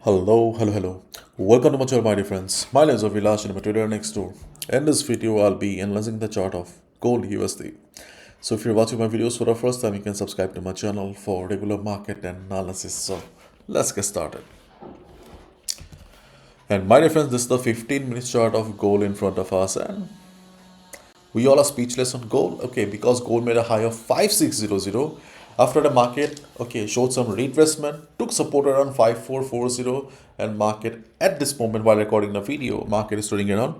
Hello. Welcome to my channel, my dear friends. My name is Vilash and I'm a trader next door. In this video, I'll be analyzing the chart of gold USD. So if you're watching my videos for the first time, you can subscribe to my channel for regular market analysis. So let's get started. And my dear friends, this is the 15-minute chart of gold in front of us, and we all are speechless on gold, okay, because gold made a high of 5600 after the market, okay, showed some retracement, took support around 5440, and market at this moment while recording the video, market is trading around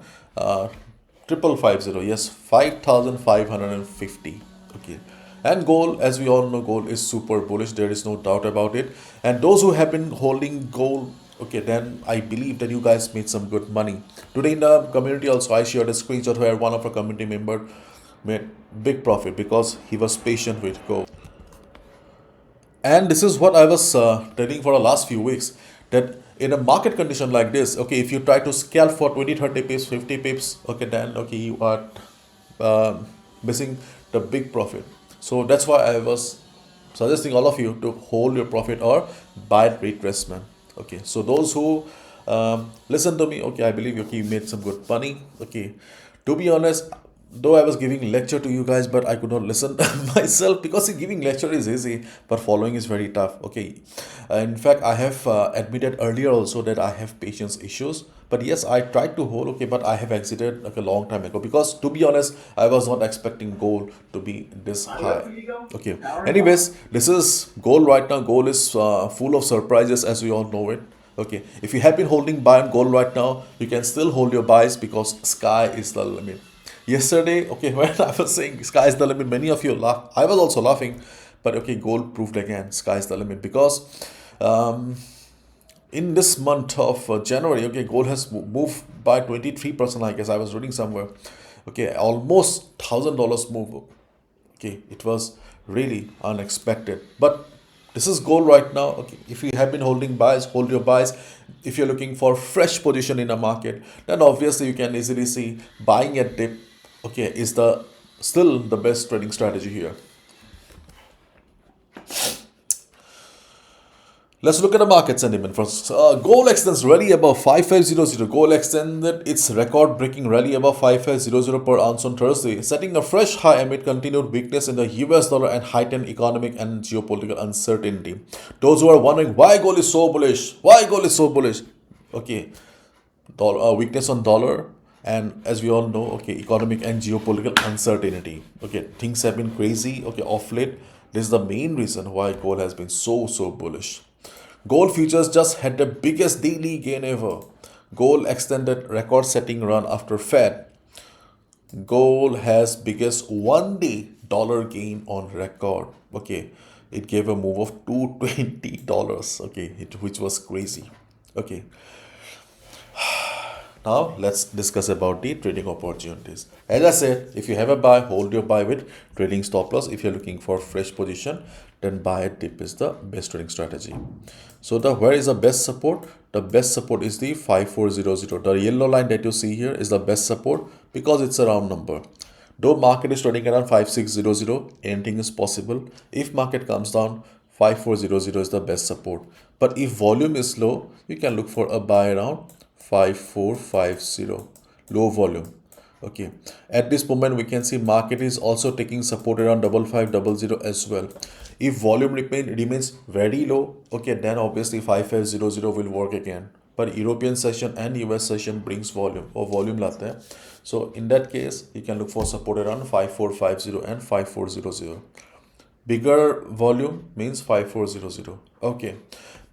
triple 50, yes, 5550, okay. And gold, as we all know, gold is super bullish, there is no doubt about it. And those who have been holding gold, okay, then I believe that you guys made some good money. Today in the community also, I shared a screenshot where one of our community member made big profit because he was patient with gold. And this is what I was telling for the last few weeks, that in a market condition like this, okay, if you try to scalp for 20, 30 pips, 50 pips, okay, then okay, you are uh, missing the big profit. So that's why I was suggesting all of you to hold your profit or buy retracement. Okay, so those who listen to me, okay, I believe okay, you made some good money. Okay, to be honest, though I was giving lecture to you guys, but I could not listen myself because giving lecture is easy, but following is very tough. Okay, in fact, I have admitted earlier also that I have patience issues. But yes, I tried to hold, okay, but I have exited like a long time ago because to be honest, I was not expecting gold to be this high. Okay. Anyways, this is gold right now. Gold is full of surprises as we all know it. Okay. If you have been holding buy on gold right now, you can still hold your buys because sky is the limit. Yesterday, okay, when I was saying sky is the limit, many of you laughed. I was also laughing, but okay, gold proved again sky is the limit because um, in this month of January, okay, gold has moved by 23%. I guess I was reading somewhere. Okay, almost $1,000 move. Okay, it was really unexpected. But this is gold right now. Okay, if you have been holding buys, hold your buys. If you're looking for fresh position in a market, then obviously you can easily see buying at dip. Okay, is the still the best trading strategy here. Let's look at the market sentiment first. Gold extends rally above 5500. Gold extended its record-breaking rally above 5500 per ounce on Thursday, setting a fresh high amid continued weakness in the US dollar and heightened economic and geopolitical uncertainty. Those who are wondering why gold is so bullish, okay, weakness on dollar, and as we all know, okay, economic and geopolitical uncertainty. Okay, things have been crazy. Okay, off late. This is the main reason why gold has been so bullish. Gold futures just had the biggest daily gain ever. Gold extended record-setting run after Fed. Gold has biggest one-day dollar gain on record. Okay, it gave a move of $220. Okay, which was crazy. Okay, now let's discuss about the trading opportunities. As I said, if you have a buy, hold your buy with trading stop loss. If you're looking for fresh position, then buy at dip is the best trading strategy. So the where is the best support? The best support is the 5400. The yellow line that you see here is the best support because it's a round number. Though market is trading around 5600, anything is possible. If market comes down, 5400 is the best support. But if volume is low, you can look for a buy around 5450, low volume. Okay, at this moment we can see market is also taking support around 5500 as well. If volume remains very low, okay, then obviously 5500 will work again. But European session and US session brings volume or volume लाता है. So in that case, you can look for support around 5450 and 5400. Bigger volume means 5400. Okay,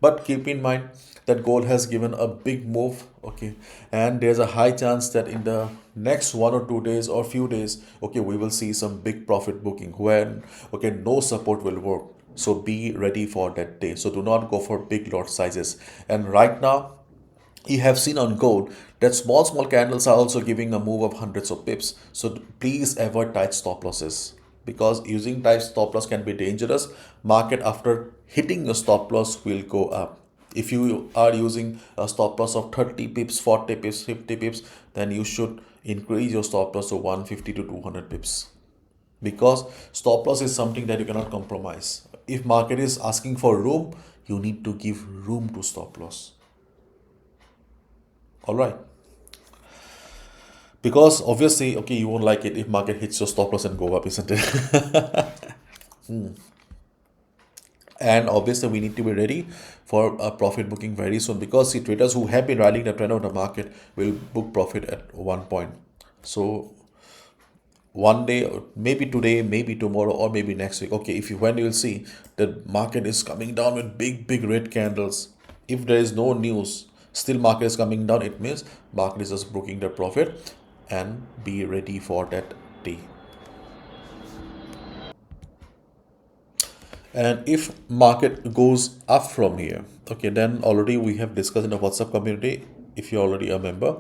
but keep in mind that gold has given a big move. Okay, and there's a high chance that in the next 1 or 2 days or few days, okay, we will see some big profit booking when, okay, no support will work. So be ready for that day. So do not go for big lot sizes. And right now you have seen on gold that small candles are also giving a move of hundreds of pips. So please avoid tight stop losses because using tight stop loss can be dangerous. Market after hitting your stop loss will go up. If you are using a stop loss of 30 pips, 40 pips, 50 pips, then you should increase your stop loss to 150 to 200 pips because stop loss is something that you cannot compromise. If market is asking for room, you need to give room to stop loss. All right. Because obviously, okay, you won't like it if market hits your stop loss and go up, isn't it? And obviously, we need to be ready for a profit booking very soon, because see, traders who have been riding the trend of the market will book profit at one point. So one day, or maybe today, maybe tomorrow, or maybe next week. Okay, if you when you'll see the market is coming down with big red candles. If there is no news, still market is coming down. It means market is just booking the profit, and be ready for that day. And if market goes up from here, okay, then already we have discussed in the WhatsApp community. If you're already a member,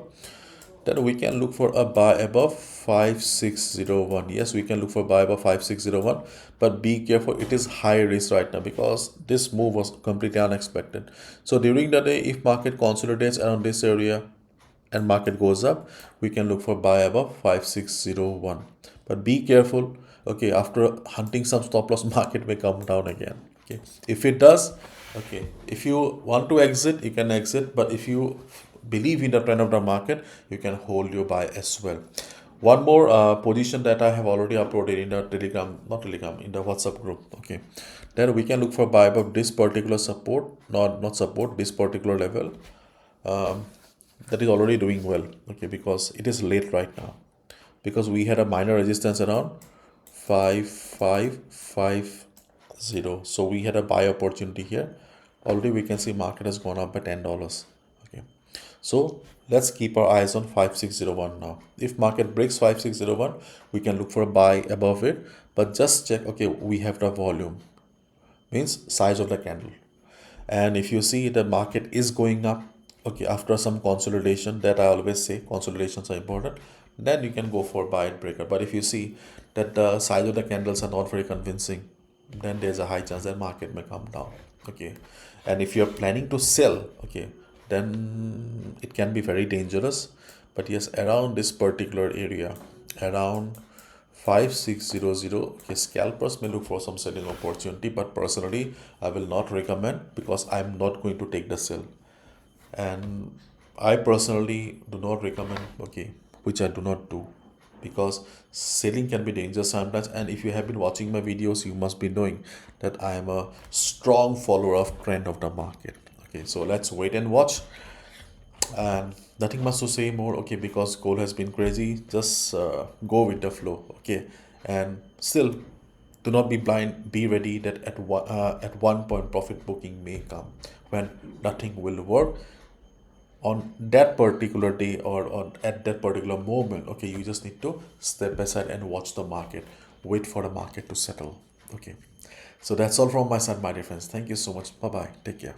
then we can look for a buy above 5601. Yes, we can look for buy above 5601, but be careful, it is high risk right now because this move was completely unexpected. So during the day, if market consolidates around this area and market goes up, we can look for buy above 5601. But be careful, okay, after hunting some stop loss, market may come down again. Okay, if it does, okay, if you want to exit, you can exit, but if you believe in the trend of the market, you can hold your buy as well. One more position that I have already uploaded in the telegram, not telegram, in the WhatsApp group. Okay, then we can look for buy above this particular support, not support, this particular level. um, that is already doing well, okay, because it is late right now, because we had a minor resistance around 5550. So we had a buy opportunity here. Already we can see market has gone up by $10. Okay, so let's keep our eyes on 5601 now. If market breaks 5601, we can look for a buy above it, but just check, okay, we have the volume, means size of the candle. And if you see the market is going up, okay, after some consolidation, that I always say consolidations are important, then you can go for buy and breaker. But if you see that the size of the candles are not very convincing, then there's a high chance that market may come down. Okay, and if you're planning to sell, okay, then it can be very dangerous. But yes, around this particular area, around 5600, okay, scalpers may look for some selling opportunity, but personally I will not recommend, because I'm not going to take the sell. And I personally do not recommend, okay, which I do not do, because selling can be dangerous sometimes. And if you have been watching my videos, you must be knowing that I am a strong follower of trend of the market. Okay, so let's wait and watch. And nothing much to say more, okay, because gold has been crazy. Just go with the flow, okay, and still do not be blind. Be ready that at one point profit booking may come, when nothing will work on that particular day, or at that particular moment. Okay, you just need to step aside and watch the market, wait for the market to settle. Okay, so that's all from my side, my dear friends. Thank you so much. Bye bye, take care.